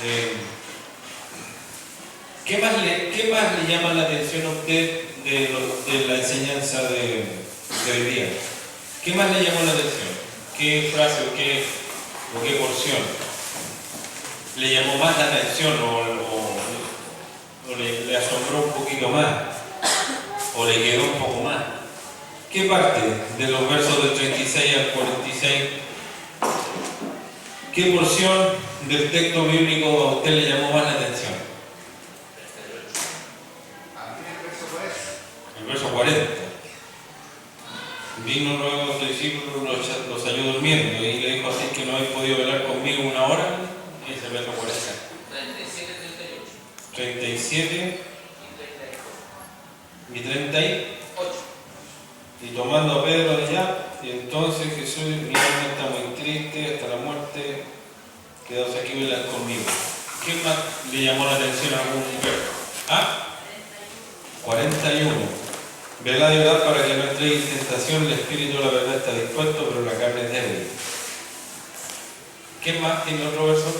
Eh, ¿Qué más le llama la atención a usted de la enseñanza de hoy día? ¿Qué más le llamó la atención? ¿Qué frase o qué porción le llamó más la atención o le asombró un poquito más? ¿O le quedó un poco más? ¿Qué parte de los versos del 36 al 46? ¿Qué porción del texto bíblico a usted le llamó más la atención? El verso 40. Vino luego su discípulo, los halló durmiendo y le dijo así que no habéis podido velar conmigo una hora. Y ese verso 40. 37 y 38. Y tomando a Pedro allá, y entonces Jesús, mi alma está muy triste hasta la muerte, quedaos aquí y velad conmigo. ¿Qué más le llamó la atención a algún verso? 41. Velad y orad para que no entréis en tentación, el espíritu la verdad está dispuesto, pero la carne es débil. ¿Qué más tiene otro verso?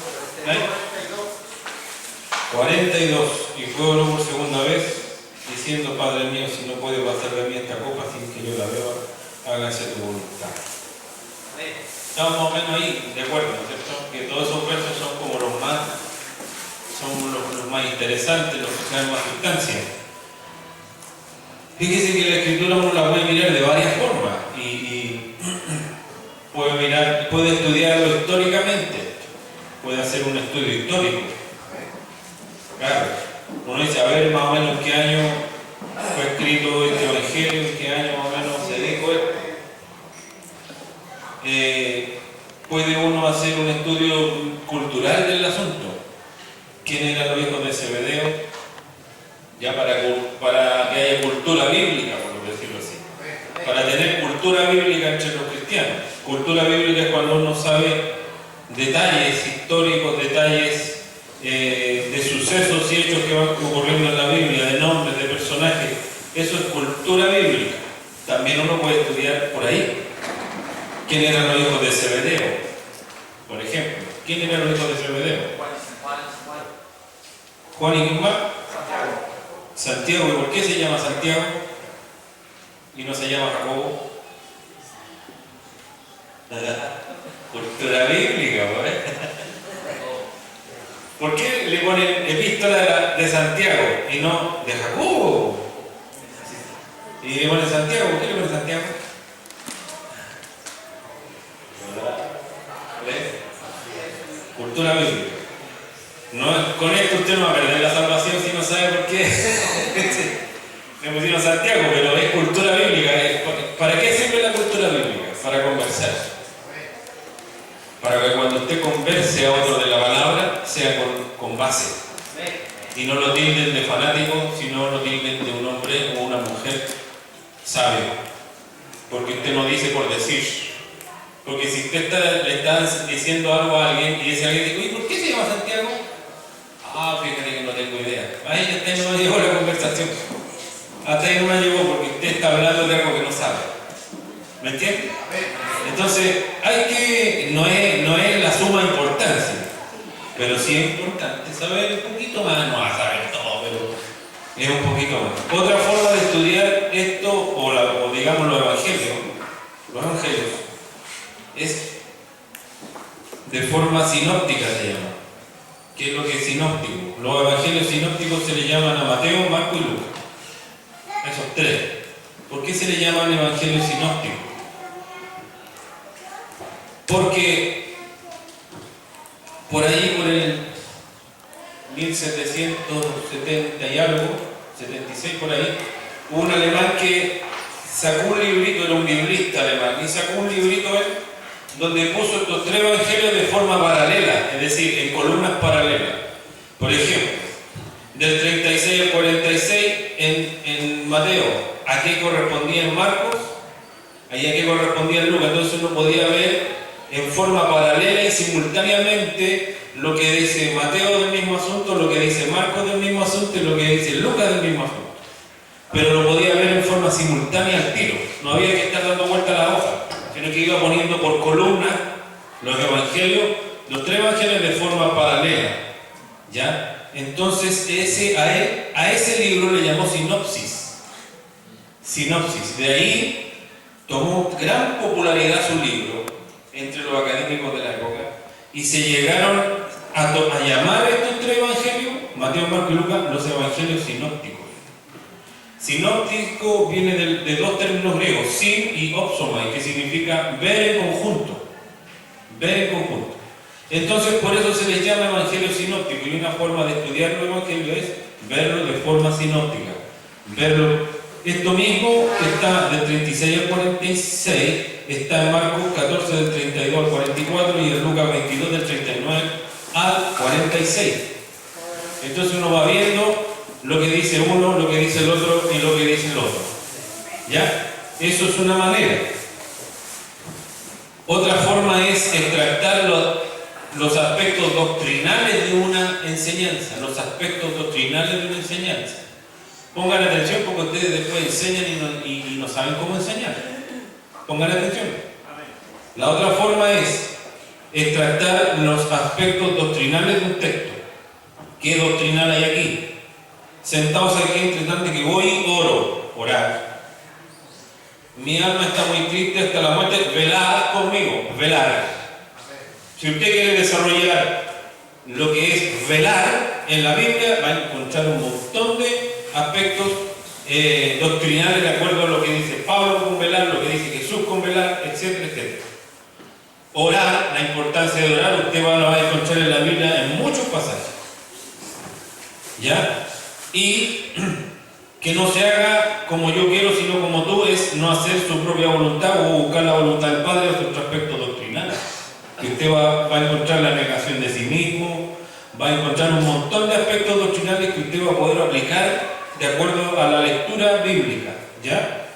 42. Y fue oró por segunda vez, diciendo: Padre mío, si no puede pasar de mí esta copa sin que yo la beba, hágase tu voluntad. Estamos más o menos ahí, de acuerdo, ¿cierto? Que todos esos versos son como los más interesantes, los que traen más sustancia. Fíjese que la escritura uno la puede mirar de varias formas y puede estudiarlo históricamente, puede hacer un estudio histórico. Claro, uno dice, a ver más o menos en qué año fue escrito este evangelio, en qué año más o menos se dijo esto. Puede uno hacer un estudio cultural del asunto. ¿Quién eran los hijos de Zebedeo? Ya para que haya cultura bíblica, por decirlo así. Para tener cultura bíblica entre los cristianos. Cultura bíblica es cuando uno sabe detalles históricos, detalles de sucesos y hechos que van ocurriendo en la Biblia, de nombres, de personajes. Eso es cultura bíblica. También uno puede estudiar por ahí. ¿Quién eran los hijos de Zebedeo? Por ejemplo, ¿quién eran los hijos de Zebedeo? Juan y quién más. Santiago. ¿Y por qué se llama Santiago y no se llama Jacobo? Cultura bíblica, ¿eh? ¿Por qué le ponen epístola de Santiago y no de Jacobo? Y le ponen Santiago. ¿Por qué le ponen Santiago? Cultura bíblica. No, con esto usted no va a perder la salvación si no sabe por qué le pusieron Santiago, pero es cultura bíblica. ¿Para qué sirve la cultura bíblica? Para conversar. Para que cuando usted converse a otro de la palabra sea con base. Y no lo tilden de fanático, sino lo tilden de un hombre o una mujer sabio. Porque usted no dice por decir. Porque si usted le está diciendo algo a alguien y ese alguien dice, ¿y por qué se llama Santiago? Fíjate que no tengo idea. Ahí hasta ahí no me llegó la conversación. Hasta ahí no me llegó porque usted está hablando de algo que no sabe. ¿Me entiende? Entonces, no es la suma importancia, pero sí es importante saber un poquito más, no va a saber todo, pero es un poquito más. Otra forma de estudiar esto, o digamos los evangelios, es de forma sinóptica se llama. ¿Qué es lo que es sinóptico? Los evangelios sinópticos se le llaman a Mateo, Marco y Lucas. Esos tres. ¿Por qué se le llaman evangelios sinópticos? Porque por ahí, por el 1770 y algo, 76 por ahí, hubo un alemán que sacó un librito, era un biblista alemán, y sacó un librito donde puso estos tres evangelios de forma paralela, es decir, en columnas paralelas. Por ejemplo, del 36 al 46 en Mateo, ¿a qué correspondía en Marcos? Ahí a qué correspondía en Lucas. Entonces uno podía ver en forma paralela y simultáneamente lo que dice Mateo del mismo asunto, lo que dice Marcos del mismo asunto y lo que dice Lucas del mismo asunto. Pero lo podía ver en forma simultánea al tiro. No había que estar dando vuelta a la hoja, sino que iba poniendo por columnas los evangelios, los tres evangelios de forma paralela. ¿Ya? Entonces a ese libro le llamó sinopsis. Sinopsis. De ahí tomó gran popularidad su libro entre los académicos de la época y se llegaron a llamar a estos tres evangelios, Mateo, Marcos y Lucas, los evangelios sinópticos. Sinóptico viene de dos términos griegos, sin y opsomai, que significa ver en conjunto. Ver en conjunto. Entonces, por eso se les llama evangelio sinóptico, y una forma de estudiar los evangelios es verlo de forma sinóptica. Verlo. Esto mismo está del 36 al 46, está en Marcos 14 del 32 al 44 y en Lucas 22 del 39 al 46. Entonces uno va viendo lo que dice uno, lo que dice el otro y lo que dice el otro. ¿Ya? Eso es una manera. Otra forma es extractar los aspectos doctrinales de una enseñanza. Los aspectos doctrinales de una enseñanza. Pongan atención porque ustedes después enseñan y no saben cómo enseñar. Pongan atención. La otra forma es extractar los aspectos doctrinales de un texto. ¿Qué doctrinal hay aquí? Sentados aquí entre tanto que voy, orar. Mi alma está muy triste hasta la muerte, velad conmigo, velar. Si usted quiere desarrollar lo que es velar en la Biblia, va a encontrar un montón de aspectos doctrinales de acuerdo a lo que dice Pablo con velar, lo que dice Jesús con velar, etcétera, etcétera. Orar, la importancia de orar, usted lo va a encontrar en la Biblia en muchos pasajes. ¿Ya? Y que no se haga como yo quiero, sino como tú, es no hacer su propia voluntad o buscar la voluntad del Padre o otro aspecto doctrinal. Que usted va a encontrar la negación de sí mismo, va a encontrar un montón de aspectos doctrinales que usted va a poder aplicar de acuerdo a la lectura bíblica, ¿ya?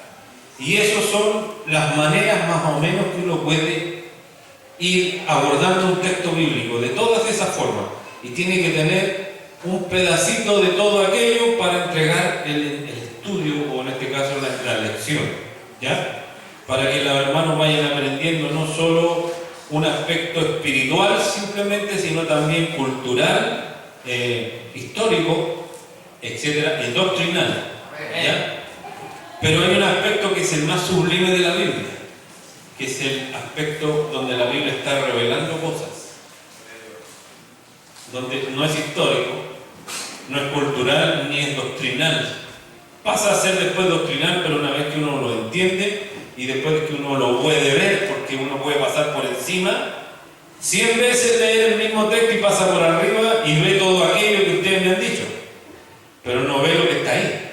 Y esas son las maneras más o menos que uno puede ir abordando un texto bíblico, de todas esas formas. Y tiene que tener un pedacito de todo aquello para entregar el estudio, o en este caso la lección, ¿ya? Para que los hermanos vayan aprendiendo no solo un aspecto espiritual simplemente, sino también cultural, histórico, etcétera, y doctrinal, ¿ya? Pero hay un aspecto que es el más sublime de la Biblia, que es el aspecto donde la Biblia está revelando cosas, donde no es histórico, no es cultural ni es doctrinal. Pasa a ser después doctrinal, pero una vez que uno lo entiende y después de que uno lo puede ver, porque uno puede pasar por encima 100 veces, leer el mismo texto y pasa por arriba y ve todo aquello que ustedes me han dicho, pero no ve lo que está ahí,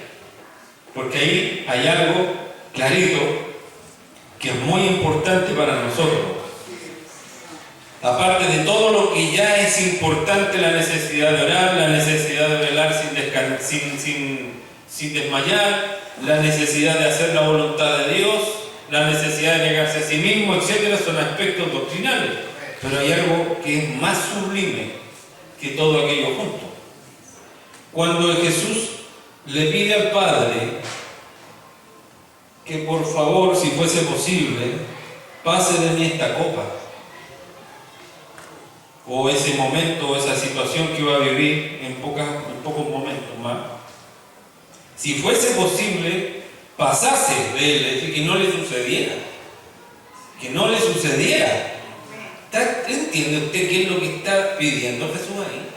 porque ahí hay algo clarito que es muy importante para nosotros. Aparte de todo lo que ya es importante, la necesidad de orar, la necesidad de velar sin desmayar, la necesidad de hacer la voluntad de Dios, la necesidad de negarse a sí mismo, etc., son aspectos doctrinales. Pero hay algo que es más sublime que todo aquello junto. Cuando Jesús le pide al Padre que por favor, si fuese posible, pase de mí esta copa, o ese momento, o esa situación que iba a vivir en pocos momentos más, si fuese posible, pasase de él, es decir, que no le sucediera. Que no le sucediera. ¿Entiende usted qué es lo que está pidiendo Jesús ahí?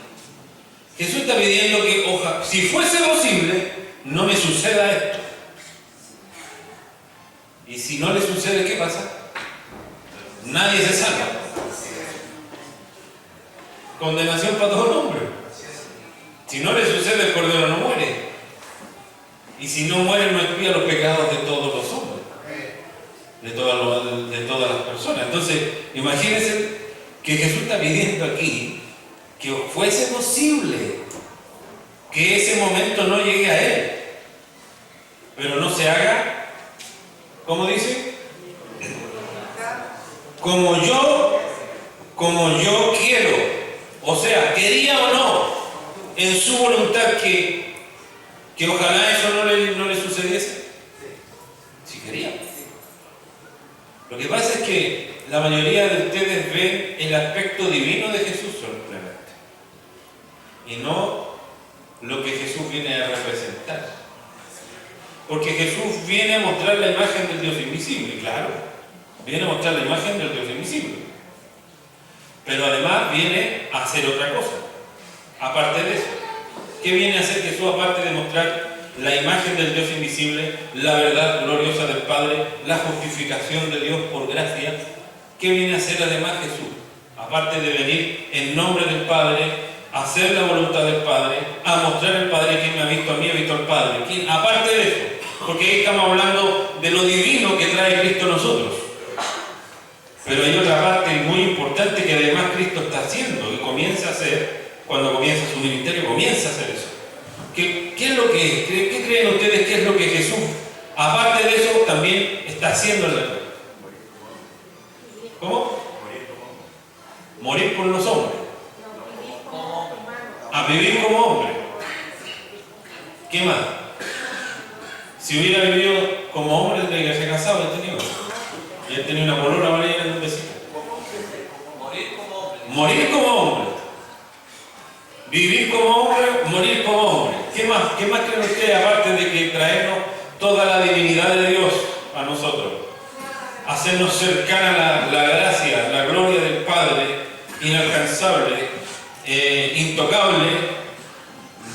Jesús está pidiendo que, si fuese posible, no me suceda esto. Y si no le sucede, ¿qué pasa? Nadie se salva. Condenación para todo el hombre. Si no le sucede, el cordero no muere. Y si no muere, no expía los pecados de todos los hombres, de todas las personas. Entonces, imagínense que Jesús está pidiendo aquí que fuese posible que ese momento no llegue a Él, pero no se haga, ¿cómo dice? Como yo quiero. O sea, quería o no, en su voluntad que ojalá eso no le sucediese. Si quería. Lo que pasa es que la mayoría de ustedes ven el aspecto divino de Jesús solamente. y no lo que Jesús viene a representar. Porque Jesús viene a mostrar la imagen del Dios invisible, claro, viene a mostrar la imagen del Dios invisible, pero además viene a hacer otra cosa, aparte de eso. ¿Qué viene a hacer Jesús aparte de mostrar la imagen del Dios invisible, la verdad gloriosa del Padre, la justificación de Dios por gracia? ¿Qué viene a hacer además Jesús? Aparte de venir en nombre del Padre, a hacer la voluntad del Padre, a mostrar al Padre: quien me ha visto a mí, ha visto al Padre. ¿Quién? Aparte de eso, porque ahí estamos hablando de lo divino que trae Cristo a nosotros. Pero hay otra parte muy importante que además Cristo está haciendo y comienza a hacer, cuando comienza su ministerio, comienza a hacer eso. ¿Qué es lo que es? ¿Qué creen ustedes que es lo que Jesús, aparte de eso, también está haciendo en la tierra? ¿Cómo? Morir por los hombres. A vivir como hombre. ¿Qué más? Si hubiera vivido como hombre, tendría que haberse casado, y él tenía una polola, vale, en un besito. Morir como hombre. Morir como hombre. Vivir como hombre, morir como hombre. ¿Qué más creen ustedes, aparte de que traernos toda la divinidad de Dios a nosotros? Hacernos cercana la gracia, la gloria del Padre, inalcanzable, intocable.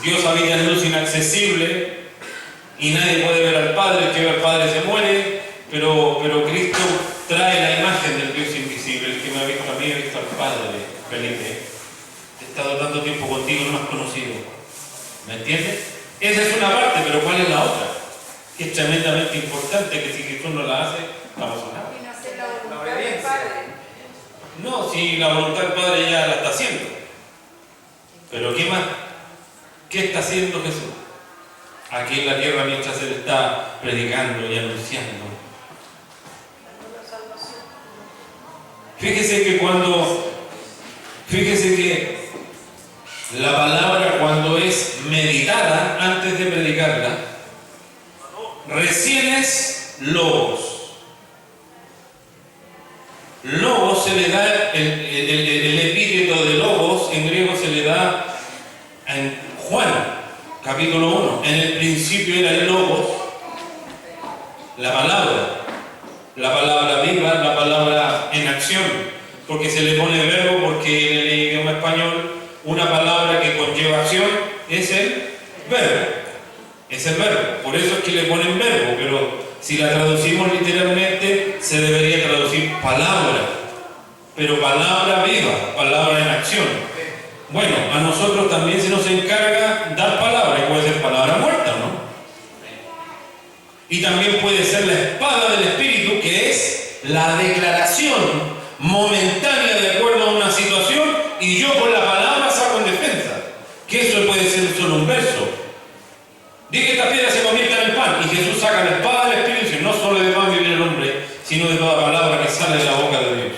Dios habita en luz inaccesible y nadie puede ver al Padre. El que ve al Padre se muere, pero Cristo trae la imagen del Dios invisible. El que me ha visto a mí, ha visto al Padre. Felipe, he estado tanto tiempo contigo, no has conocido. ¿Me entiendes? Esa es una parte, pero ¿cuál es la otra? Que es tremendamente importante, que si Jesús no la hace, estamos a nada. La obediencia. No, si la voluntad del Padre ya la está haciendo. Pero ¿qué más? ¿Qué está haciendo Jesús aquí en la tierra mientras Él está predicando y anunciando? Fíjese que la palabra, cuando es meditada antes de predicarla, recién es logos. Logos se le da, el epíteto de logos en griego se le da en Juan, capítulo 1. En el principio era el logos, la palabra viva, la palabra en acción, porque se le pone verbo, porque en el idioma español una palabra que conlleva acción es el verbo. Es el verbo, por eso es que le ponen verbo, pero si la traducimos literalmente, se debería traducir palabra, pero palabra viva, palabra en acción. Bueno, a nosotros también se nos encarga dar palabra, y puede ser palabra muerta, ¿no? Y también puede ser la espada del Espíritu, que es la declaración momentánea de acuerdo a una situación, y yo con la palabra saco en defensa, que eso puede ser solo un verso. Dice que esta piedra se convierta en el pan, y Jesús saca la espada del Espíritu y dice: no solo de pan vive el hombre, sino de toda palabra que sale de la boca de Dios.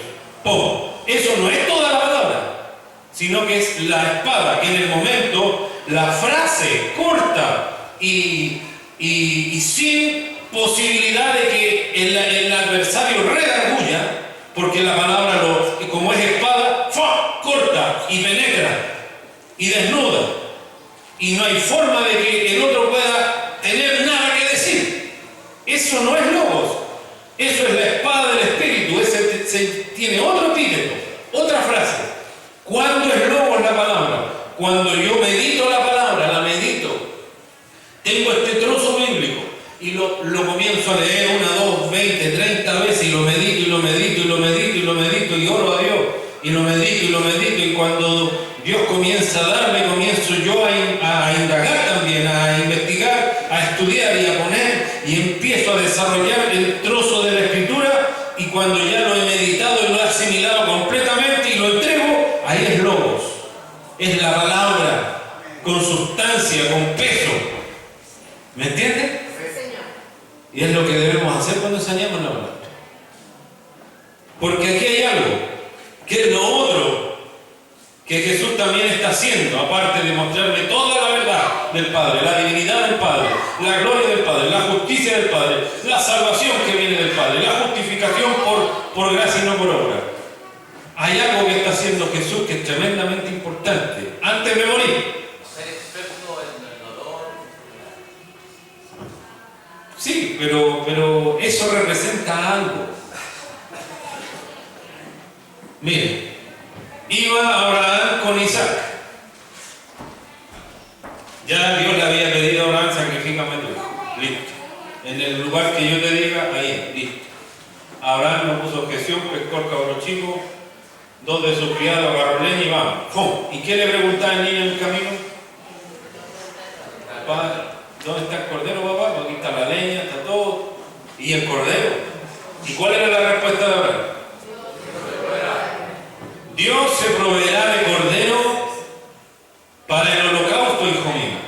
¡Pum! Eso no es toda la palabra, sino que es la espada, que en el momento, la frase corta y sin posibilidad de que el adversario redarguya, porque la palabra, como es espada, ¡fua!, corta y penetra y desnuda. Y no hay forma de que el otro pueda tener nada que decir. Eso no es logos. Eso es la espada del Espíritu. Tiene otro epíteto, otra frase. ¿Cuándo es logos la palabra? Cuando yo medito la palabra, la medito. Tengo este trozo bíblico y lo comienzo a leer 1, 2, 20, 30 veces, y lo medito, y lo medito, y lo medito, y lo medito, y oro a Dios, y lo medito, y lo medito, y cuando Dios comienza a darme, comienzo yo a indagar también, a investigar, a estudiar y a poner, y empiezo a desarrollar el trozo de la Escritura, y cuando ya lo he meditado y lo he asimilado completamente y lo entrego, ahí es logos. Es la palabra con sustancia, con peso. ¿Me entiendes? Sí, Señor. Y es lo que debemos hacer cuando enseñamos la palabra. Porque aquí hay algo, que es lo otro que Jesús también está haciendo, aparte de mostrarme toda la verdad del Padre, la divinidad del Padre, la gloria del Padre, la justicia del Padre, la salvación que viene del Padre, la justificación por gracia y no por obra. Hay algo que está haciendo Jesús que es tremendamente importante. Antes de morir, representa algo. Mire, iba Abraham con Isaac. Ya Dios le había pedido a Abraham, sacrifícame tu hijo. Listo. En el lugar que yo te diga, ahí, listo. Abraham no puso objeción, pescó el cabrón chico, 2 de sus criados agarró leña y vamos. ¡Fum! ¿Y qué le preguntaba el niño en el camino? Padre, ¿dónde está el cordero, papá? Porque aquí está la leña, está todo. ¿Y el cordero? ¿Y cuál era la respuesta de Abraham? Dios se proveerá de cordero para el holocausto, hijo mío.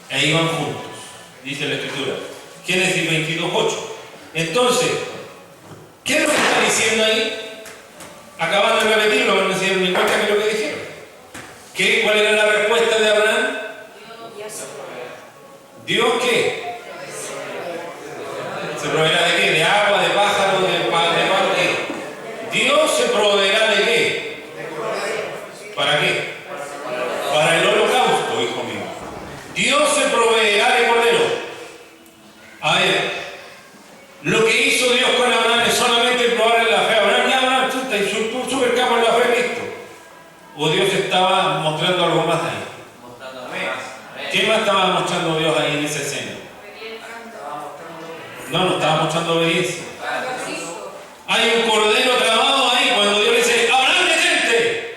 E iban juntos, dice la Escritura. Génesis 22:8. Entonces, ¿qué es lo que está diciendo ahí? Acaban de repetirlo, pero no se dieron ni cuenta que es lo que dijeron. ¿Cuál era la respuesta de Abraham? ¿Dios qué? ¿Se proveerá de qué? ¿De agua, de pájaro, de palo? ¿Qué? ¿Dios se proveerá de qué? ¿Para qué? Para el holocausto, hijo mío. Dios se proveerá de cordero. A ver, lo que hizo Dios con Abraham es solamente probarle la fe. Abraham, ya Abraham, tú estás súper capo en la fe, listo. O Dios estaba mostrando algo más ahí. ¿Qué más estaba mostrando Dios ahí en esa escena? No estaba mostrando obediencia. Hay un cordero trabado ahí cuando Dios le dice, Abraham, detente.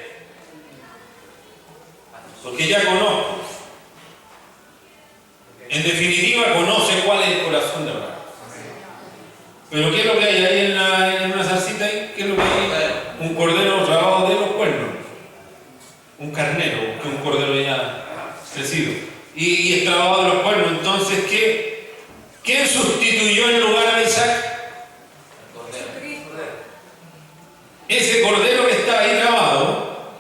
Porque ya conozco. En definitiva, conoce cuál es el corazón de Abraham. Pero ¿qué es lo que hay ahí en una salsita ahí? ¿Qué es lo que hay? Un cordero trabado de los cuernos. Un carnero, que un cordero ya crecido. Y es trabado de los cuernos. Entonces, ¿quién sustituyó en lugar de Isaac? Ese cordero que está ahí trabado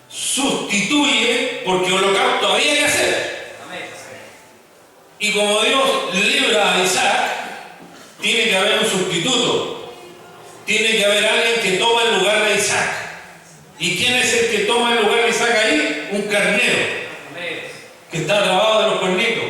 sustituye, porque holocausto había que hacer. Y como Dios libra a Isaac, tiene que haber un sustituto. Tiene que haber alguien que toma el lugar de Isaac. ¿Y quién es el que toma el lugar de Isaac ahí? Un carnero que está trabado de los cuernitos.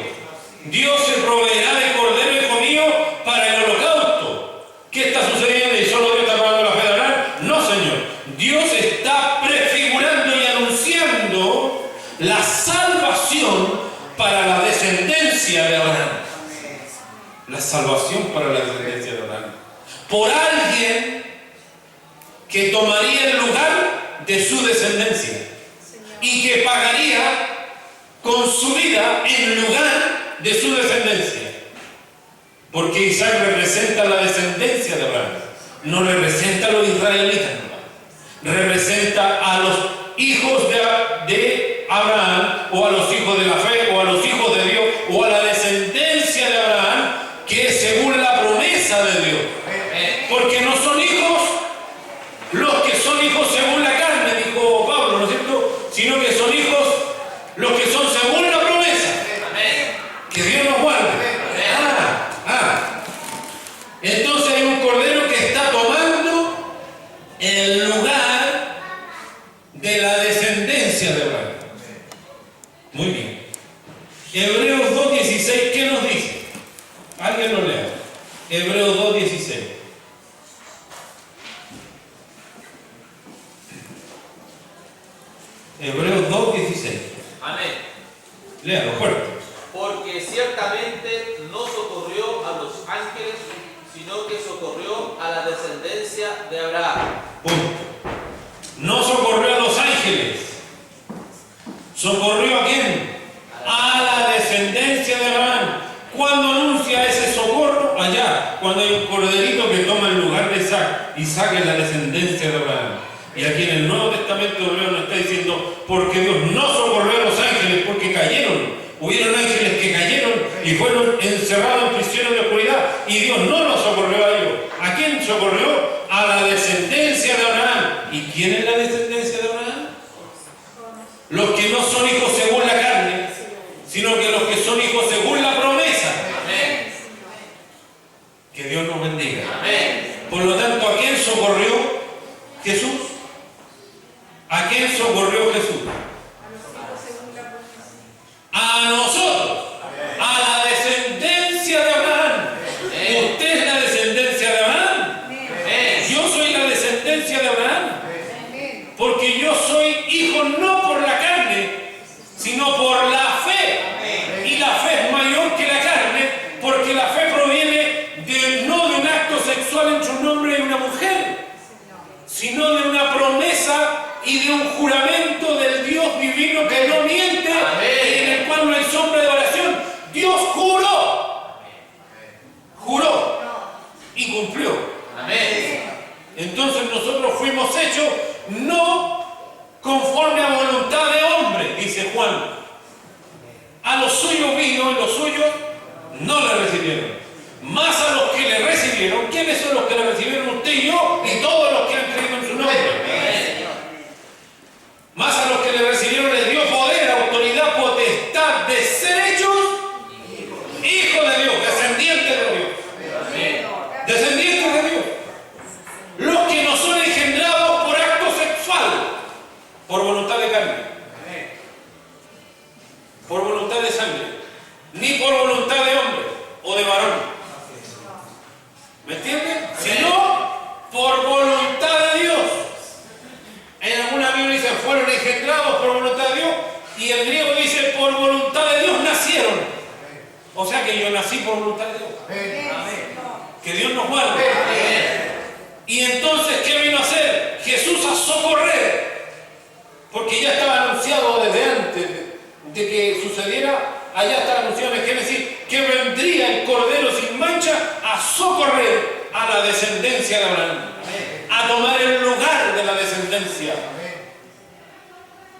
Dios se proveerá de cordero, hijo mío, para el holocausto. ¿Qué está sucediendo? ¿Y solo Dios está pagando la fe de Abraham? No, Señor. Dios está prefigurando y anunciando la salvación para la descendencia de Abraham. La salvación para la descendencia de Abraham. Por alguien que tomaría el lugar de su descendencia y que pagaría con su vida en lugar de su descendencia. Porque Isaac representa la descendencia de Abraham, no representa a los israelitas, representa a los hijos de Abraham, o a los hijos de la fe, o a los hijos de Dios, o a la descendencia de Abraham, que es según la promesa de Dios. Porque no son hijos los que son hijos según la carne, dijo Pablo, ¿no es cierto? Sino que son hijos los que son según la promesa. Que Dios nos guarde. Entonces hay un cordero que está tomando el lugar de la descendencia de Abraham. Muy bien. Hebreos 2:16, ¿qué nos dice? Alguien lo lea. Hebreos 2:16. Hebreos 2:16. Amén. Léalo fuerte. Porque ciertamente no socorrió a los ángeles, sino que socorrió a la descendencia de Abraham. Punto. No socorrió a los ángeles. ¿Socorrió a quién? A la descendencia de Abraham. ¿Cuándo anuncia ese socorro? Allá, cuando hay un corderito que toma el lugar de Isaac. Isaac es la descendencia de Abraham. Y aquí en el Nuevo Testamento hebreo nos está diciendo, porque Dios no socorrió a los ángeles, porque cayeron. Hubieron ángeles que cayeron y fueron encerrados en prisiones de oscuridad, y Dios no los socorrió a ellos. ¿A quién socorrió? A la descendencia de Abraham. ¿Y quién es la descendencia de Abraham? Los que no son hijos según la carne, sino que los que son hijos según la promesa. Amén. Que Dios nos bendiga. Amén. Por lo tanto, ¿a quién socorrió Jesús? ¿A quién socorrió Jesús? A nosotros, a la descendencia de Abraham. Usted es la descendencia divino que no miente y en el cual no hay sombra de variación. Dios juró y cumplió. Entonces nosotros fuimos hechos no conforme a voluntad de hombre, dice Juan. A los suyos vino y los suyos no le recibieron. Más a los que le recibieron, ¿quiénes son los que le recibieron? Usted y yo y todos los que han creído en su nombre. Más a los que le recibieron les dio poder, autoridad, potestad de ser hechos hijos de Dios, descendientes de Dios. Descendientes de Dios. Los que no son engendrados por acto sexual, por voluntad de carne, por voluntad de sangre, ni por voluntad de hombre o de varón. ¿Me entienden? Sino por voluntad de Dios. En alguna Biblia dice fueron engendrados por voluntad de Dios, y el griego dice por voluntad de Dios nacieron. O sea que yo nací por voluntad de Dios. Que Dios nos guarde. Y entonces, ¿qué vino a hacer? Jesús a socorrer, porque ya estaba anunciado desde antes de que sucediera. Allá está anunciado en Génesis que vendría el Cordero sin mancha a socorrer a la descendencia de Abraham, a tomar el lugar de la descendencia,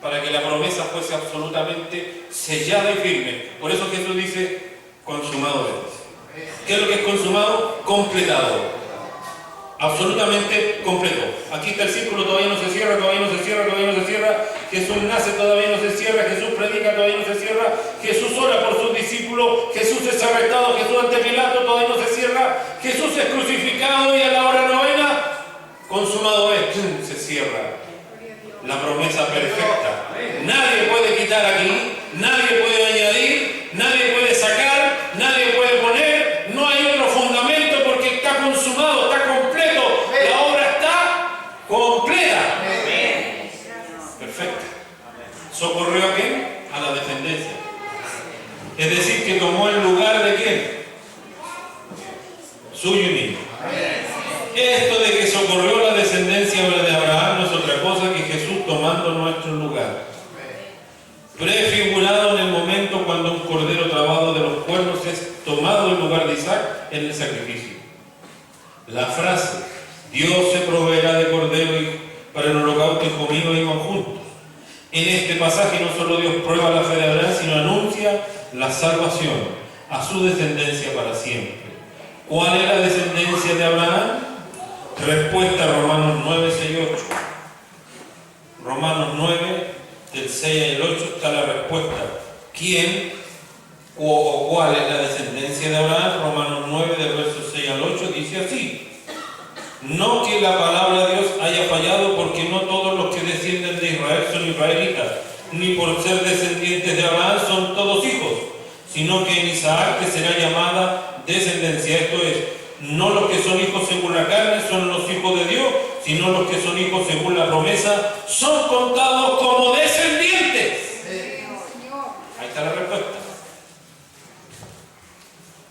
para que la promesa fuese absolutamente sellada y firme. Por eso Jesús dice, consumado es. ¿Qué es lo que es consumado? Completado. Absolutamente completo. Aquí está el círculo, todavía no se cierra, todavía no se cierra, todavía no se cierra. Jesús nace, todavía no se cierra. Jesús predica, todavía no se cierra. Jesús ora por sus discípulos. Jesús es arrestado. Jesús ante Pilato, todavía no se cierra. Jesús es crucificado y a la hora novena, consumado es. Se cierra. La promesa perfecta. Nadie puede quitar aquí, nadie puede añadir, nadie puede sacar, nadie puede poner. No hay otro fundamento porque está consumado, está completo. La obra está completa. Perfecta. ¿Socorrió a quién? A la descendencia. Es decir, que tomó el lugar de quién? Suyo y mío. Esto de que socorrió la descendencia de Abraham no es otra cosa que Jesús tomando nuestro lugar, prefigurado en el momento cuando un cordero trabado de los cuernos es tomado en lugar de Isaac en el sacrificio. La frase, Dios se proveerá de cordero para el holocausto y conmigo iban juntos. En este pasaje no solo Dios prueba la fe de Abraham, sino anuncia la salvación a su descendencia para siempre. ¿Cuál es la descendencia de Abraham? Respuesta Romanos 9, 6 y 8. Romanos 9, del 6 al 8 está la respuesta. ¿Quién o cuál es la descendencia de Abraham? Romanos 9, del verso 6 al 8 dice así: no que la palabra de Dios haya fallado, porque no todos los que descienden de Israel son israelitas, ni por ser descendientes de Abraham son todos hijos, sino que en Isaac te será llamada descendencia. Esto es, no los que son hijos según la carne son los hijos de Dios, sino los que son hijos según la promesa son contados como descendientes. Ahí está la respuesta.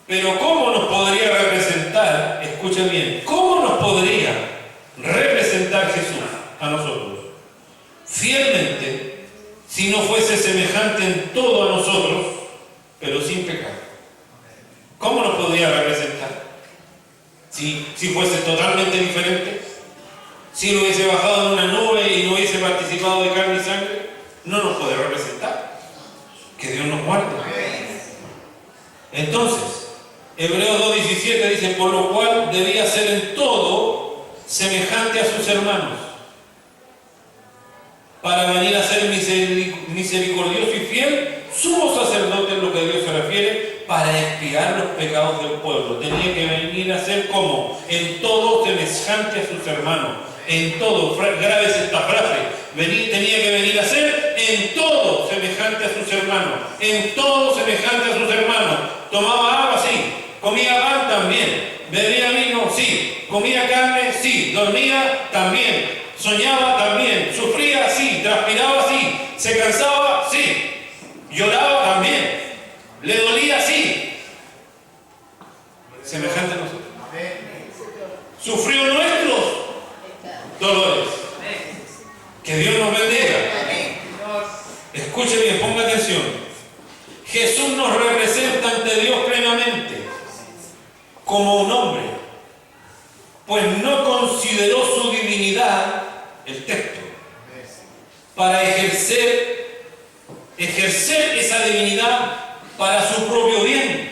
Pero ¿cómo nos podría representar? Escuchen bien, ¿cómo nos podría representar Jesús a nosotros? Fielmente, si no fuese semejante en todo a nosotros, pero sin pecado. ¿Cómo nos podría representar? Si fuese totalmente diferente, si lo hubiese bajado en una nube y no hubiese participado de carne y sangre, no nos puede representar. Que Dios nos guarde. Entonces, Hebreos 2:17 dice, por lo cual debía ser en todo semejante a sus hermanos, para venir a ser misericordioso y fiel, sumo sacerdote en lo que a Dios se refiere, para expiar los pecados del pueblo. Tenía que venir a ser como en todo semejante a sus hermanos. En todo, grábese esta frase, tenía que venir a ser en todo semejante a sus hermanos. En todo semejante a sus hermanos. Tomaba agua, sí. Comía pan, también. Bebía vino, sí. Comía carne, sí. Dormía, también. Soñaba, también. Sufría, sí. Transpiraba, sí. Se cansaba, sí. Lloraba, también. Le dolía, sí. Semejante a nosotros. Sufrió nuestros dolores. Que Dios nos bendiga. Escuche bien, ponga atención. Jesús nos representa ante Dios plenamente como un hombre, pues no consideró su divinidad, el texto, para ejercer esa divinidad para su propio bien.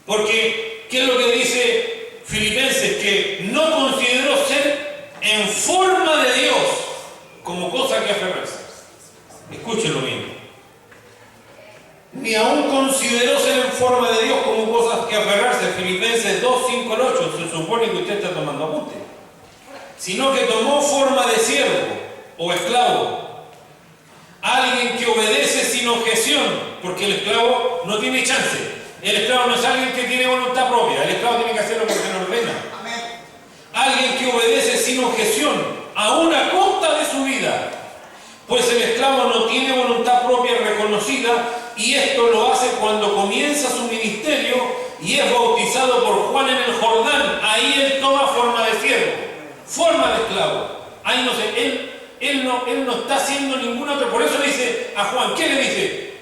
Porque, ¿qué es lo que dice Filipenses? Que no consideró ser en forma de Dios como cosa que aferrarse. Escúchenlo bien. Ni aún consideró ser en forma de Dios como cosas que aferrarse. Filipenses 2, 5 al 8. Se supone que usted está tomando apunte. Sino que tomó forma de siervo o esclavo. Alguien que obedece sin objeción, porque el esclavo no tiene chance. El esclavo no es alguien que tiene voluntad propia. El esclavo tiene que hacer lo que se le ordena. Alguien que obedece sin objeción, aún a costa de su vida. Pues el esclavo no tiene voluntad propia reconocida, y esto lo hace cuando comienza su ministerio y es bautizado por Juan en el Jordán. Ahí él toma forma de siervo, forma de esclavo. Ahí no sé, él no está haciendo ninguna otra. Por eso le dice a Juan, ¿qué le dice?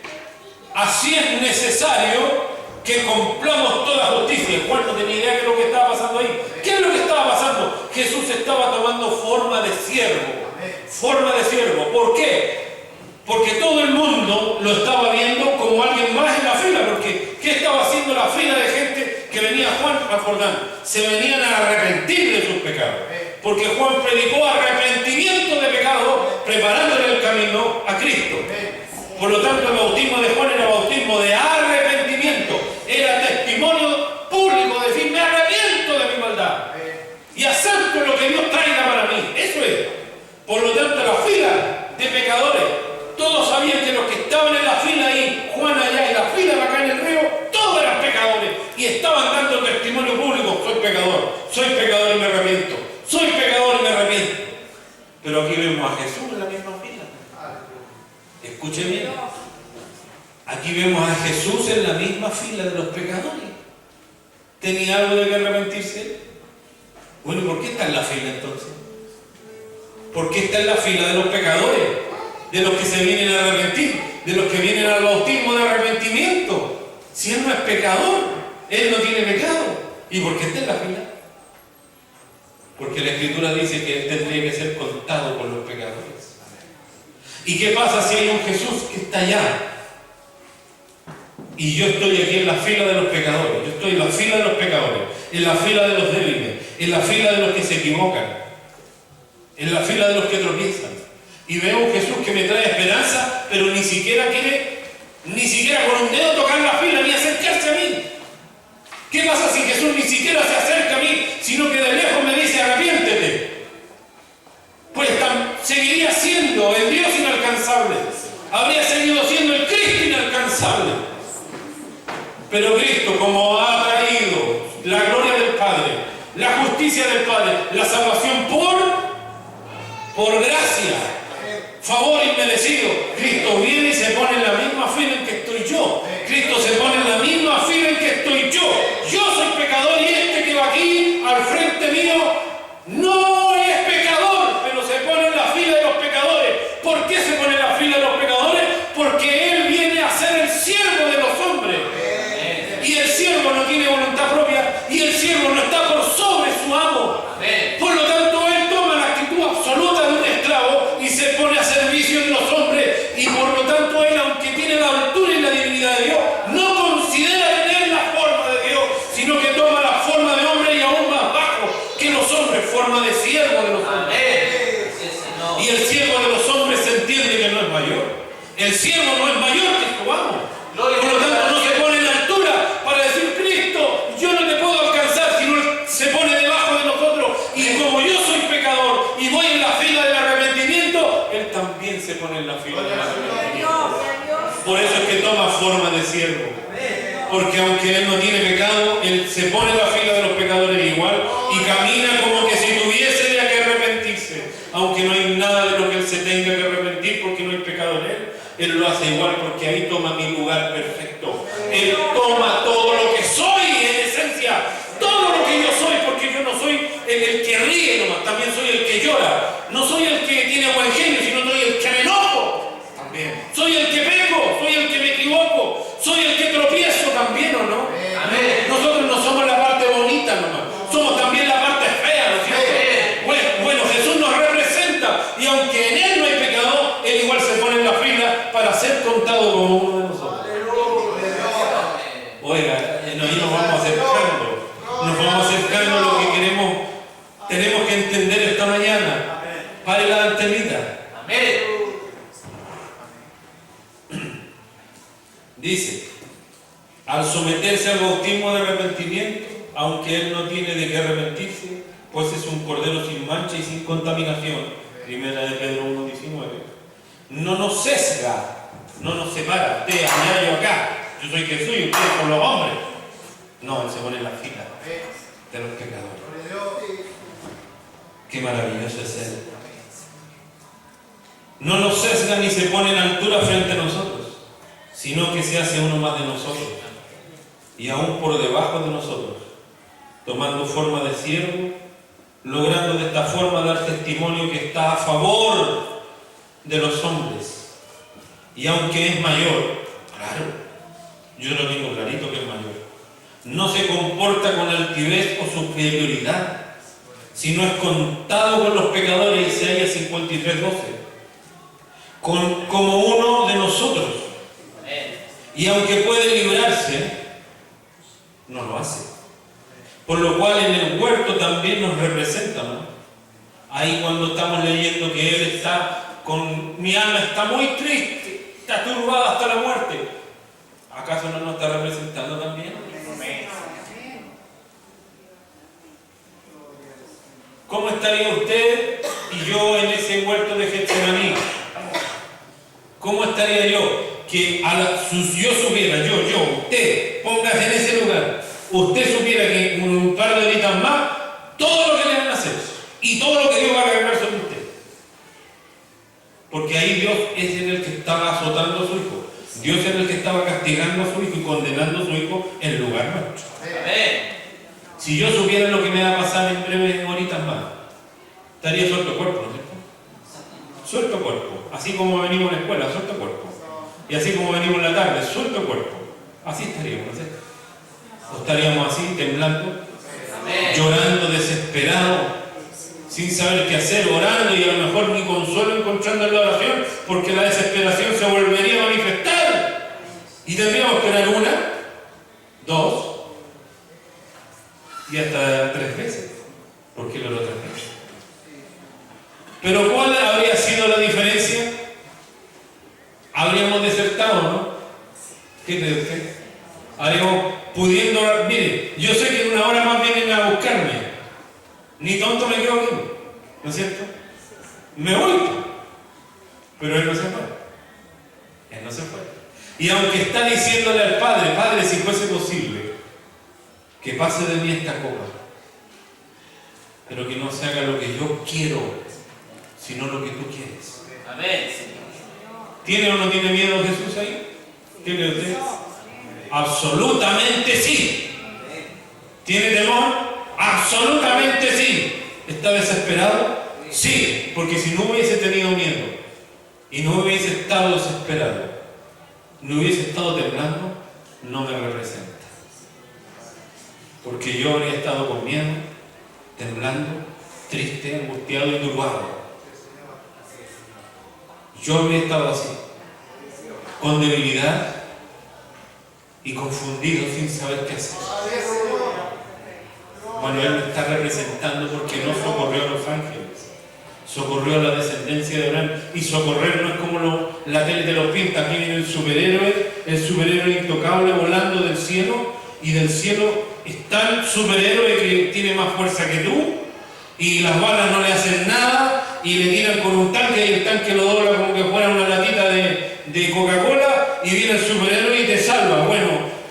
Así es necesario que cumplamos toda justicia. Juan no tenía idea de lo que estaba pasando ahí. ¿Qué es lo que estaba pasando? Jesús estaba tomando forma de siervo. Forma de siervo. ¿Por qué? Porque todo el mundo lo estaba viendo como alguien más en la fila. Porque ¿qué estaba haciendo la fila de gente que venía a Juan al Jordán? Se venían a arrepentir de sus pecados. Porque Juan predicó arrepentimiento de pecados, preparándole el camino a Cristo. Por lo tanto, el bautismo de Juan era bautismo de arrepentimiento. Era testimonio público, decir, me arrepiento de mi maldad y acepto lo que Dios traiga para mí. Eso es. Por lo tanto, la fila de pecadores, todos sabían que los que estaban en la fila ahí, Juan allá y la fila acá en el río, todos eran pecadores y estaban dando testimonio público. Soy pecador y me arrepiento. Soy pecador y me arrepiento. Pero aquí vemos a Jesús en la misma fila. Escuchen bien. Aquí vemos a Jesús en la misma fila de los pecadores. ¿Tenía algo de que arrepentirse? Bueno, ¿y por qué está en la fila entonces? ¿Por qué está en la fila de los pecadores? De los que se vienen a arrepentir, de los que vienen al bautismo de arrepentimiento. Si él no es pecador, él no tiene pecado. ¿Y por qué está en la fila? Porque la Escritura dice que él tendría que ser contado con los pecadores. ¿Y qué pasa si hay un Jesús que está allá? Y yo estoy aquí en la fila de los pecadores. Yo estoy en la fila de los pecadores, en la fila de los débiles, en la fila de los que se equivocan, en la fila de los que tropiezan. Y veo un Jesús que me trae esperanza, pero ni siquiera quiere, ni siquiera con un dedo tocar la fila, ni acercarse a mí. ¿Qué pasa si Jesús ni siquiera se acerca a mí, sino que de lejos me dice, arrepiéntete? Pues seguiría siendo el Dios inalcanzable. Habría seguido siendo el Cristo inalcanzable. Pero Cristo, como ha traído la gloria del Padre, la justicia del Padre, la salvación por gracia, favor inmerecido, Cristo viene y se pone en la misma fila en que estoy yo. Cristo se pone en la misma fila en que estoy yo. Yo soy pecador y este que va aquí al frente mío no es pecador, pero se pone en la fila de los pecadores. ¿Por qué se pone en la fila de los pecadores? Porque Él viene a ser el siervo de los hombres. Y el siervo no tiene voluntad propia y el siervo no está por sobre su amo. Por lo tanto, Él toma la actitud absoluta de un esclavo y se pone a servicio de los hombres. Y por lo tanto, Él, aunque tiene la altura y la divinidad de Dios, no considera tener la forma de Dios, sino que toma la forma de hombre y aún más bajo que los hombres, forma de siervo de los hombres. Y el siervo de los hombres se entiende que no es mayor. El siervo no es mayor que su amo. Por lo tanto, no se pone en altura para decir, Cristo, yo no te puedo alcanzar, sino Él se pone debajo de nosotros. Y como yo soy pecador y voy en la fila del arrepentimiento, Él también se pone en la fila del arrepentimiento. Por eso es que toma forma de siervo. Porque aunque Él no tiene pecado, Él se pone en la fila de los pecadores igual y camina como que si tuviese ya que arrepentirse. Aunque no hay nada de lo que Él se tenga que arrepentir porque no hay pecado en Él, Él lo hace igual porque ahí toma mi lugar perfecto. Él toma todo lo que soy en esencia, todo lo que yo soy, porque yo no soy el que ríe nomás, también soy el que llora. No soy el que tiene buen genio, sino soy el que me enojo también. Soy el que peco, soy el que me equivoco, soy el que tropiezo también, ¿o no? Nosotros no somos la parte bonita nomás, somos también la parte fea, ¿no es cierto? Bueno, Jesús nos representa y aunque en Él no hay pecado, Él igual se pone en la fila para ser contado como uno de nosotros. Oiga, ahí nos vamos acercando, a lo que queremos, tenemos que entender esta mañana. Pare la antenita. Dice, al someterse al bautismo de arrepentimiento, aunque él no tiene de qué arrepentirse, pues es un cordero sin mancha y sin contaminación. Primera de Pedro 1:19. No nos sesga, no nos separa. Usted allá, yo acá. Yo soy Jesús y ustedes son los hombres. No, él se pone en la fila de los pecadores. Qué maravilloso es él. No nos sesga ni se pone en altura frente a nosotros, sino que se hace uno más de nosotros y aún por debajo de nosotros, tomando forma de siervo, logrando de esta forma dar testimonio que está a favor de los hombres. Y aunque es mayor, claro, yo lo tengo clarito que es mayor, no se comporta con altivez o superioridad, sino es contado con los pecadores, Isaías 53:12, como uno de nosotros. Y aunque puede librarse, no lo hace. Por lo cual en el huerto también nos representa, ¿no? Ahí cuando estamos leyendo que Él está con... Mi alma está muy triste, está turbada hasta la muerte. ¿Acaso no nos está representando también? ¿Cómo estaría usted y yo en ese huerto de Getsemaní? ¿Cómo estaría yo? Que yo supiera, usted, póngase en ese lugar, usted supiera que en un par de horitas más, todo lo que le van a hacer y todo lo que Dios va a cargar sobre usted. Porque ahí Dios es el que estaba azotando a su hijo. Dios es el que estaba castigando a su hijo y condenando a su hijo en lugar nuestro. Si yo supiera lo que me va a pasar en breves horitas más, estaría suelto cuerpo, ¿no es cierto? Suelto cuerpo. Así como venimos a la escuela, suelto cuerpo. Y así como venimos en la tarde, suelto cuerpo. Así estaríamos, ¿no es cierto? O estaríamos así, temblando, llorando, desesperados, sin saber qué hacer, orando y a lo mejor ni consuelo encontrando en la oración, porque la desesperación se volvería a manifestar. Y tendríamos que orar 1, 2 y hasta 3 veces. ¿Por qué lo oró 3 veces? Pero ¿cuál habría sido la diferencia? Habríamos desertado, ¿no? ¿Qué cree usted? Habríamos pudiendo orar. Mire, yo sé que en una hora más vienen a buscarme. Ni tonto me quedo aquí, ¿no es cierto? Me voy. Pero él no se fue. Él no se fue. Y aunque está diciéndole al Padre, Padre, si fuese posible, que pase de mí esta copa, pero que no se haga lo que yo quiero, sino lo que tú quieres. Amén. ¿Tiene o no tiene miedo Jesús ahí? ¿Qué cree usted? Absolutamente sí. ¿Tiene temor? Absolutamente sí. ¿Está desesperado? Sí, porque si no hubiese tenido miedo y no hubiese estado desesperado, no hubiese estado temblando, no me representa. Porque yo habría estado con miedo, temblando, triste, angustiado y turbado. Yo habría estado así, con debilidad y confundido sin saber qué hacer. Bueno, Él me está representando porque no socorrió a los ángeles, socorrió a la descendencia de Abraham. Y socorrer no es como la tele de los pintas. Aquí viene el superhéroe intocable volando del cielo, y del cielo está el superhéroe que tiene más fuerza que tú, y las balas no le hacen nada, y le tiran con un tanque y el tanque lo dobla como que fuera una latita de Coca-Cola, y viene el superhéroe y te salva.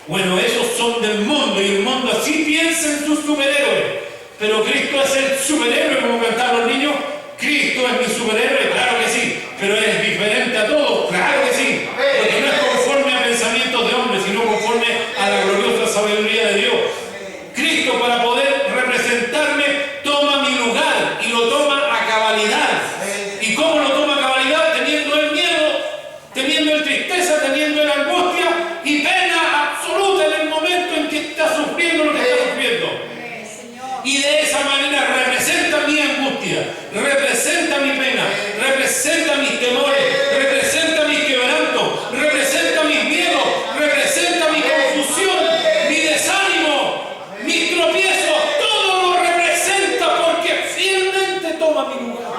Bueno, esos son del mundo, y el mundo así piensa en sus superhéroes. Pero Cristo es el superhéroe, como cantaban los niños. Cristo es mi superhéroe, claro que sí, pero es diferente a todos, claro que sí, porque no es conforme a pensamientos de hombres, sino conforme a la gloriosa sabiduría de Dios. Cristo, para poder representarme, toma mi lugar y lo toma a cabalidad. ¿Y cómo lo toma a cabalidad? Teniendo el miedo, en tristeza, teniendo en angustia y pena absoluta en el momento en que está sufriendo lo que está sufriendo. Y de esa manera representa mi angustia, representa mi pena, representa mis temores, representa mis quebrantos, representa mis miedos, representa mi confusión, mi desánimo, mis tropiezos, todo lo representa porque fielmente toma mi lugar.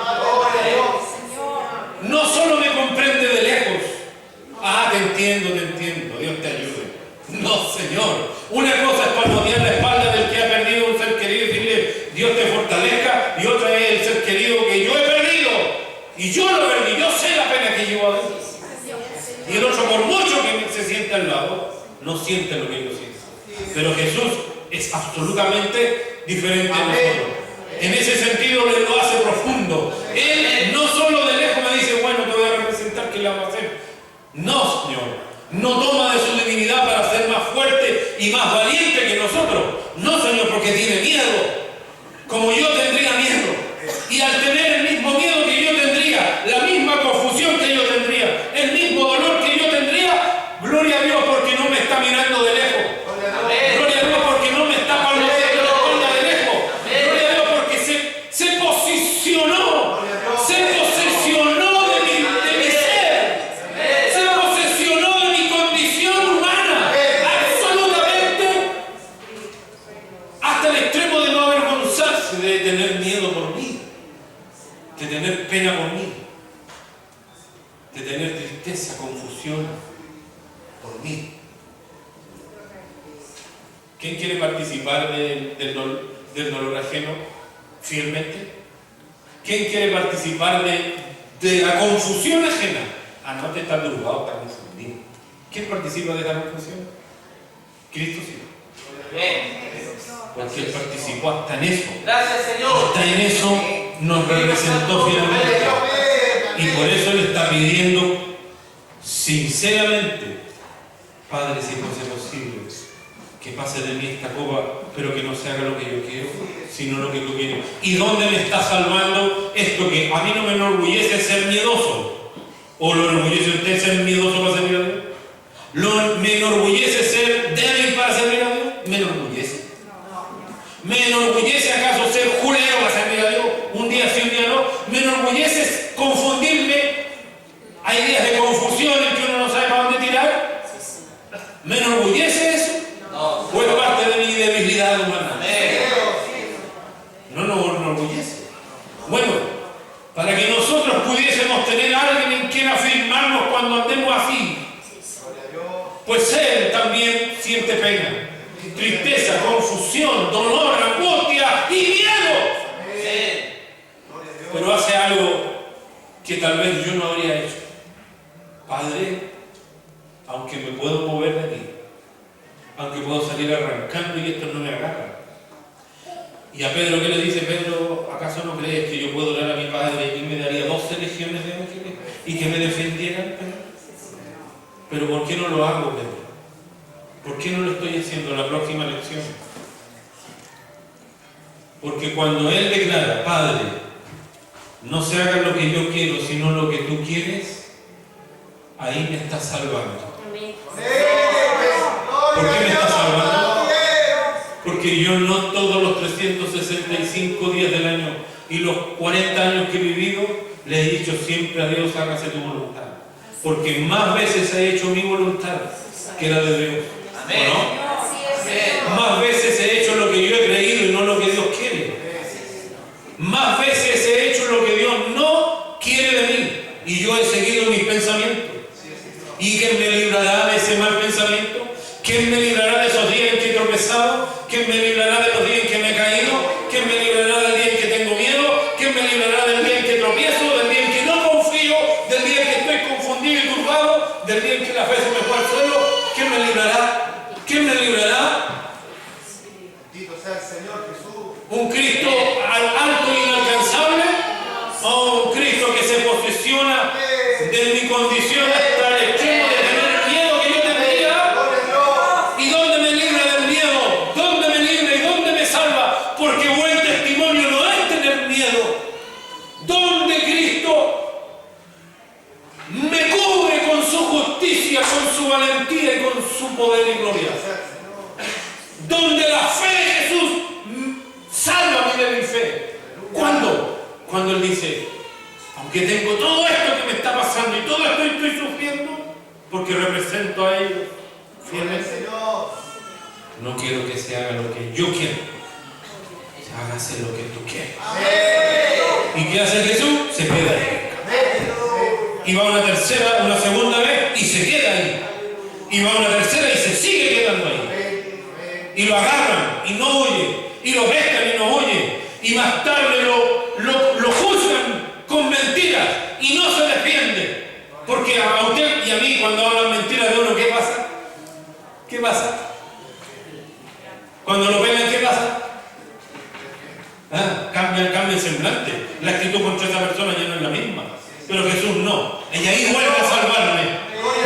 No solo me comprende de lejos. Ah, te entiendo, Dios te ayude. No, Señor. Una cosa es palmotear la espalda del que ha perdido un ser querido y decirle, Dios te fortalezca, y otra es el ser querido que yo he perdido. Y yo lo perdí, yo sé la pena que llevo adentro. Y el otro, por mucho que se siente al lado, no siente lo que yo siento. Pero Jesús es absolutamente diferente a nosotros. En ese sentido, Él lo hace profundo. Él no solo de lejos me dice, bueno, te voy a representar, ¿qué le vamos a hacer? No, Señor. No toma de su divinidad para ser más fuerte y más valiente que nosotros. No, Señor, porque tiene miedo. Como yo tendría miedo. Y al tener el mismo miedo que yo tendría, la misma confusión que yo tendría, el mismo dolor que yo tendría, gloria a Dios porque no me está mirando de lejos. Gloria a Dios porque no me está palmoteando la espalda de lejos. Gloria a Dios porque se posicionó. Se posesionó de mi ser. Se posesionó de mi condición humana. Absolutamente. Hasta el extremo de no avergonzarse, de tener miedo por mí. De tener pena por mí. De tener tristeza, confusión por mí. ¿Quién quiere participar del dolor ajeno fielmente? ¿Quién quiere participar de la confusión ajena? Ah, no te estás turbado, estás confundido. ¿Quién participa de la confusión? Cristo sí. Porque Él participó hasta en eso. Gracias, Señor. Hasta en eso nos representó fielmente. Y por eso Él está pidiendo sinceramente, Padre, si fuese posible, que pase de mí esta copa, pero que no se haga lo que yo quiero, sino lo que tú quieres. ¿Y dónde me está salvando esto que a mí no me enorgullece ser miedoso? ¿O lo enorgullece usted ser miedoso para servir a Dios? ¿Me enorgullece ser débil para servir a Dios? ¿Me enorgullece? ¿Me enorgullece acaso ser julero para servir a Dios? Un día sí, un día no. ¿Me enorgullece confundirme? Hay días de confusión en que uno no sabe para dónde tirar. ¿Me enorgullece eso? ¿O es parte de mi debilidad humana? No nos enorgullece. Bueno, para que nosotros pudiésemos tener a alguien en quien afirmarnos cuando andemos así, pues Él también siente pena, tristeza, confusión, dolor, angustia y miedo. Pero hace algo que tal vez yo no habría hecho. Padre, aunque me puedo mover de aquí, aunque puedo salir arrancando y esto no me agarra. Y a Pedro, ¿qué le dice? Pedro, ¿acaso no crees que yo puedo orar a mi Padre y me daría 12 legiones de ángeles y que me defendieran? Pero ¿por qué no lo hago, Pedro? ¿Por qué no lo estoy haciendo en la próxima lección? Porque cuando Él declara, Padre, no se haga lo que yo quiero, sino lo que tú quieres, ahí me estás salvando. ¿Por qué me estás salvando? Porque yo no todos los 365 días del año y los 40 años que he vivido le he dicho siempre a Dios, hágase tu voluntad. Porque más veces he hecho mi voluntad que la de Dios. Amén. ¿O no? Más veces he hecho lo que yo he creído y no lo que Dios quiere. Más veces he hecho lo que Dios no quiere de mí y yo he seguido mis pensamientos. ¿Y quién me librará de ese mal pensamiento? ¿Quién me librará de esos días en que he tropezado? ¿Quién me librará de los días en que me he caído? ¿Quién me librará del día en que tengo miedo? ¿Quién me librará del día en que tropiezo? ¿Del día en que no confío? ¿Del día en que estoy confundido y turbado? ¿Del día en que la fe se me fue al suelo? ¿Quién me librará? ¿Quién me librará? Bendito sea el Señor Jesús. ¿Un Cristo alto e inalcanzable? ¿O un Cristo que se posiciona de mi condición hasta el extremo de tener el miedo que yo tendría? ¿Y dónde me libra del miedo? ¿Dónde me libra y dónde me salva? Porque buen testimonio no es tener miedo. ¿Dónde Cristo me cubre con su justicia? valentía y con su poder y gloria. Donde la fe de Jesús salva mi débil fe. ¿Cuándo? Cuando Él dice, aunque tengo todo esto que me está pasando y todo esto estoy sufriendo, porque represento a ellos fielmente, no quiero que se haga lo que yo quiero, hágase lo que tú quieres. ¿Y qué hace Jesús? Se queda ahí. Y va una tercera, una segunda vez y se queda ahí. Y va una tercera y se sigue quedando ahí. Y lo agarran y no huye. Y lo pescan y no huye. Y más tarde lo juzgan con mentiras y no se defiende. Porque a usted y a mí, cuando hablan mentiras de uno, ¿qué pasa? ¿Qué pasa? Cuando lo pegan, ¿qué pasa? Cambia el semblante. La actitud contra esa persona ya no es la misma. Pero Jesús no. Ella ahí vuelve a salvarme.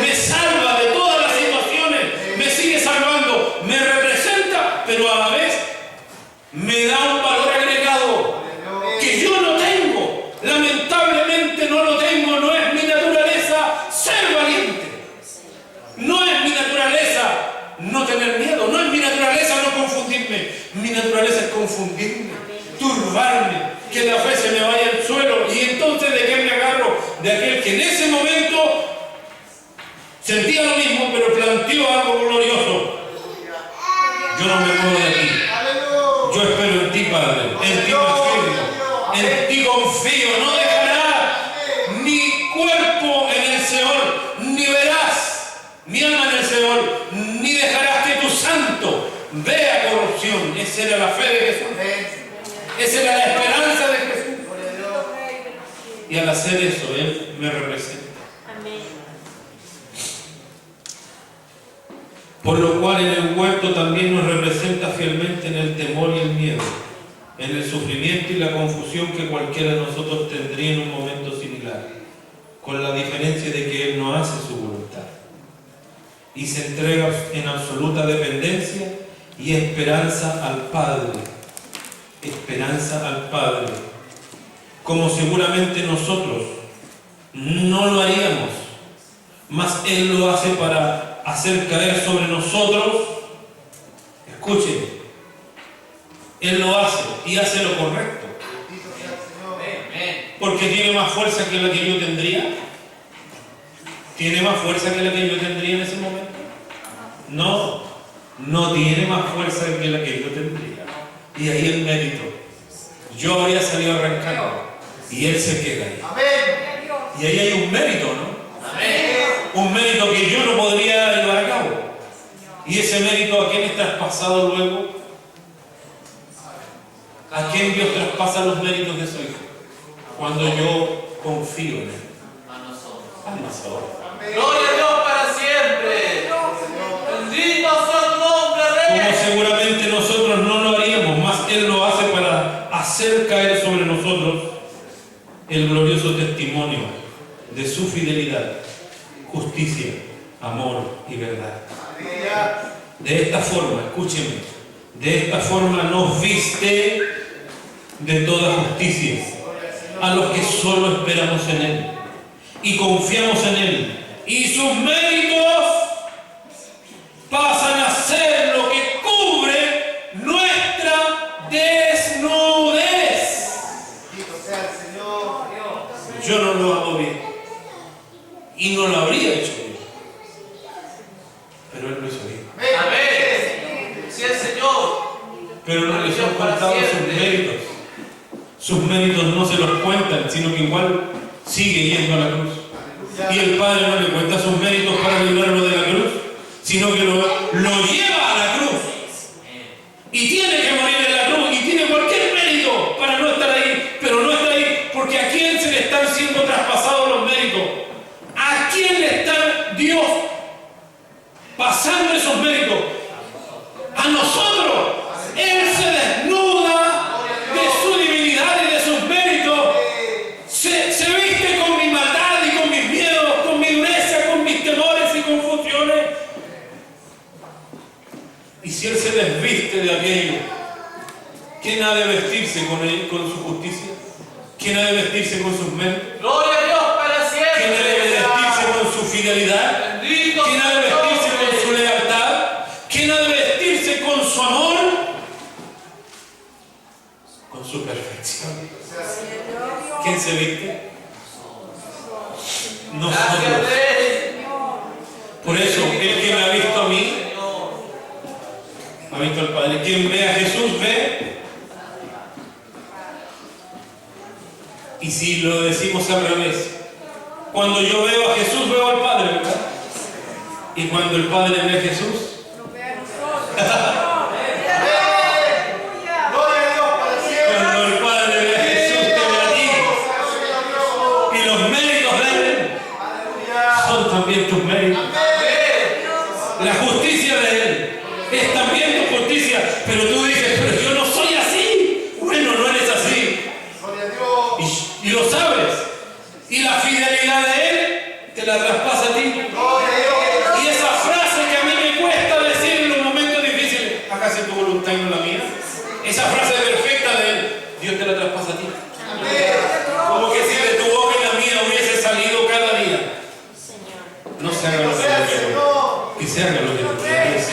Me salva de todas las situaciones. Me sigue salvando. Me representa, pero a la vez me da un valor agregado que yo no tengo. Lamentablemente no lo tengo. No es mi naturaleza ser valiente. No es mi naturaleza no tener miedo. No es mi naturaleza no confundirme. Mi naturaleza es confundirme, turbarme, que la fe se me vaya al suelo. Y entonces, ¿de qué me agarro? De aquel que en ese momento sentía lo mismo, pero planteó algo glorioso. Yo no me muevo de aquí. Yo espero en ti, Padre. En ti me fío. En ti confío. No dejará mi cuerpo en el Seol, ni verás mi alma en el Seol, ni dejarás que tu santo vea corrupción. Esa era la fe de Jesús. Esa era la esperanza de Jesús. Y al hacer eso, Él me representa. Por lo cual en el huerto también nos representa fielmente en el temor y el miedo, en el sufrimiento y la confusión que cualquiera de nosotros tendría en un momento similar, con la diferencia de que Él no hace su voluntad y se entrega en absoluta dependencia y esperanza al Padre. Esperanza al Padre, como seguramente nosotros no lo haríamos, mas Él lo hace para hacer caer sobre nosotros. Escuchen, Él lo hace y hace lo correcto, porque tiene más fuerza que la que yo tendría. ¿Tiene más fuerza que la que yo tendría en ese momento? No, no tiene más fuerza que la que yo tendría. Y ahí el mérito. Yo habría salido arrancado y Él se queda ahí. Y ahí hay un mérito, ¿no? Un mérito que yo no podría llevar a cabo. Y ese mérito, ¿a quién es traspasado luego? ¿A quién Dios traspasa los méritos de su Hijo? Cuando yo confío en Él. A nosotros. Gloria a Dios para siempre. Bendito sea tu nombre, Rey. Como seguramente nosotros no lo haríamos, más Él lo hace para hacer caer sobre nosotros el glorioso testimonio de su fidelidad, justicia, amor y verdad. De esta forma, escúcheme, de esta forma nos viste de toda justicia a los que solo esperamos en Él y confiamos en Él, y sus méritos pasan a ser lo que cubre nuestra desnudez. Yo no lo hago bien y no lo habría hecho bien, pero Él lo hizo bien. Amén. Si el Señor. Pero no les han contado sus méritos. Sus méritos no se los cuentan, sino que igual sigue yendo a la cruz. Y el Padre no le cuenta sus méritos para librarlo de la cruz, sino que lo lleva a la cruz. Y tiene que morir en la cruz, y tiene cualquier mérito para no estar ahí, pero no está ahí, porque ¿a quién se le están siendo traspasados los méritos? ¿A quién le está Dios pasando esos méritos? A nosotros. Él se desnuda de su divinidad y de sus méritos. Se viste con mi maldad y con mis miedos, con mi dureza, con mis temores y confusiones. Y si Él se desviste de aquello, ¿quién ha de vestirse con su justicia? ¿Quién ha de vestirse con sus méritos? Gloria a Dios para siempre. ¿Quién ha de vestirse con su fidelidad? ¿Quién ha de vestirse con su lealtad? ¿Quién ha de vestirse con su amor? Con su perfección. ¿Quién se viste? Nosotros. Por eso, el que me ha visto a mí, ha visto al Padre. Quien ve a Jesús, ve. Y si lo decimos al revés, cuando yo veo a Jesús, veo al Padre, ¿verdad? Y cuando el Padre ve a Jesús, cuando el Padre ve a Jesús, te ve a ti. Y los méritos de Él son también tus méritos. La justicia de Él es también tu justicia. Pero tú dices, pero yo no soy así. Bueno, no eres así. Y lo sabes. Y la fidelidad de Él te la traspasa a ti. Y esa frase que a mí me cuesta decir en los momentos difíciles, hágase tu voluntad y no la mía. Esa frase perfecta de Él, Dios te la traspasa a ti. Como que si de tu boca y la mía hubiese salido cada día. No se haga lo que yo quiero, que se haga lo que tú quieres.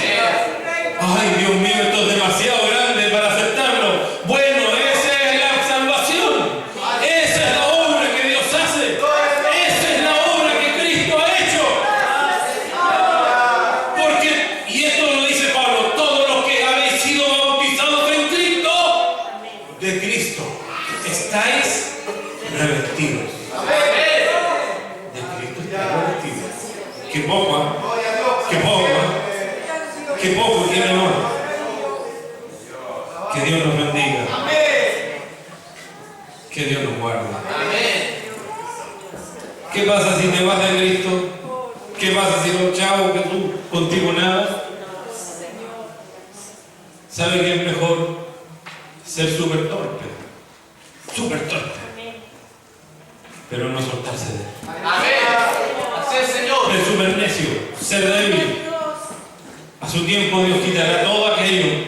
Ay, Dios mío, esto es demasiado grande para aceptarlo. Bueno, esa es la salvación. Esa es la obra que Dios hace. Esa es la obra que Cristo ha hecho. Porque, y esto lo dice Pablo, todos los que habéis sido bautizados en Cristo, de Cristo, estáis revestidos. De Cristo estáis revestidos. Qué poco, ¿eh? Qué poco, ¿eh? Qué poco tiene amor. Que Dios nos bendiga. Que Dios nos guarde. ¿Qué pasa si te vas de Cristo? ¿Qué pasa si no, chao, que tú, contigo nada? ¿Sabe qué es mejor? Ser súper torpe. Súper torpe. Pero no soltarse de Él. Así es, Señor. Ser súper necio. Ser débil. A su tiempo Dios quitará todo aquello,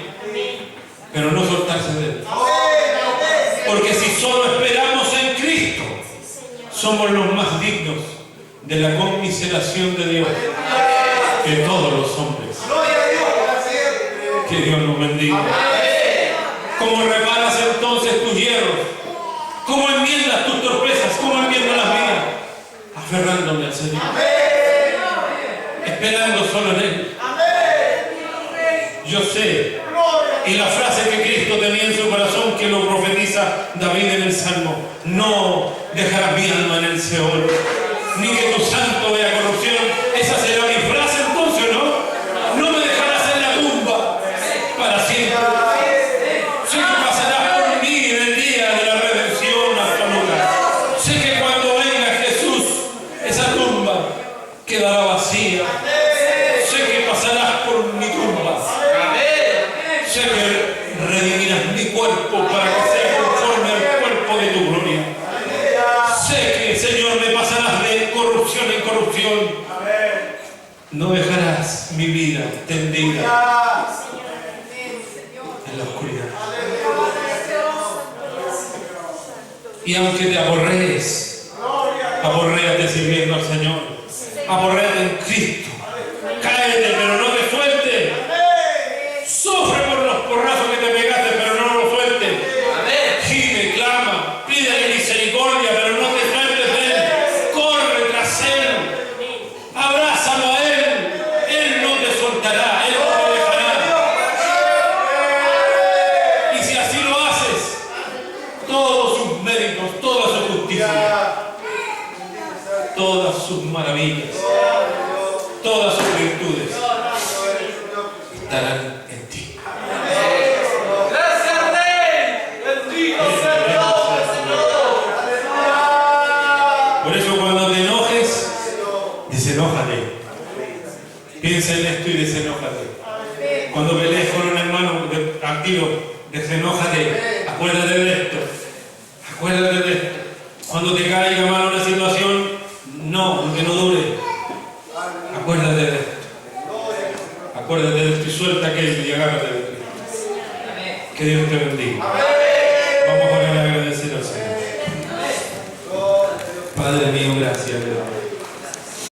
pero no soltarse de Él. Porque si solo esperamos en Cristo, somos los más dignos de la conmiseración de Dios que todos los hombres. Que Dios nos bendiga. ¿Cómo reparas entonces tus hierros? ¿Cómo enmiendas tus torpezas? ¿Cómo enmiendas las mías? Aferrándome al Señor. Esperando solo en Él. Yo sé, y la frase que Cristo tenía en su corazón, que lo profetiza David en el Salmo: no dejarás mi alma en el Seol, ni que tu santo vea corrupción. Esa será mi frase entonces, ¿no? No me dejarás en la tumba para siempre. Sé que pasarás por mí en el día de la redención absoluta. Sé que cuando venga Jesús, esa tumba quedará vacía. Sé que pasarás por mi tumba. Sé que redimirás mi cuerpo para que sea conforme al cuerpo de tu gloria. Sé que, Señor, me pasarás de corrupción en corrupción. No dejarás mi vida tendida en la oscuridad. Y aunque te aborrees, aborréate sirviendo al Señor. Aborréate en Cristo. Cáete, pero no te sueltes. Sufre por los porrazos que te pegaste, pero no lo sueltes. Gime, clama, pídele misericordia, pero no te sueltes de Él. Corre tras Él. Abrázalo a Él. Él no te soltará. Él no te dejará. Y si así lo haces, todos sus méritos, toda su justicia, todas sus maravillas, todas sus virtudes estarán en ti. Gracias, Rey. Bendito sea Dios, Señor. Por eso cuando te enojes, desenójate. Piensa en esto y desenójate. Cuando pelees con un hermano activo, desenójate. Acuérdate de esto. Acuérdate de esto. Cuando te caiga mal una situación, no, que no dure. Acuérdate de esto. Acuérdate de esto y suelta aquello y agárrate de Cristo. Que Dios te bendiga. Vamos a orar y agradecer al Señor. Padre mío, gracias.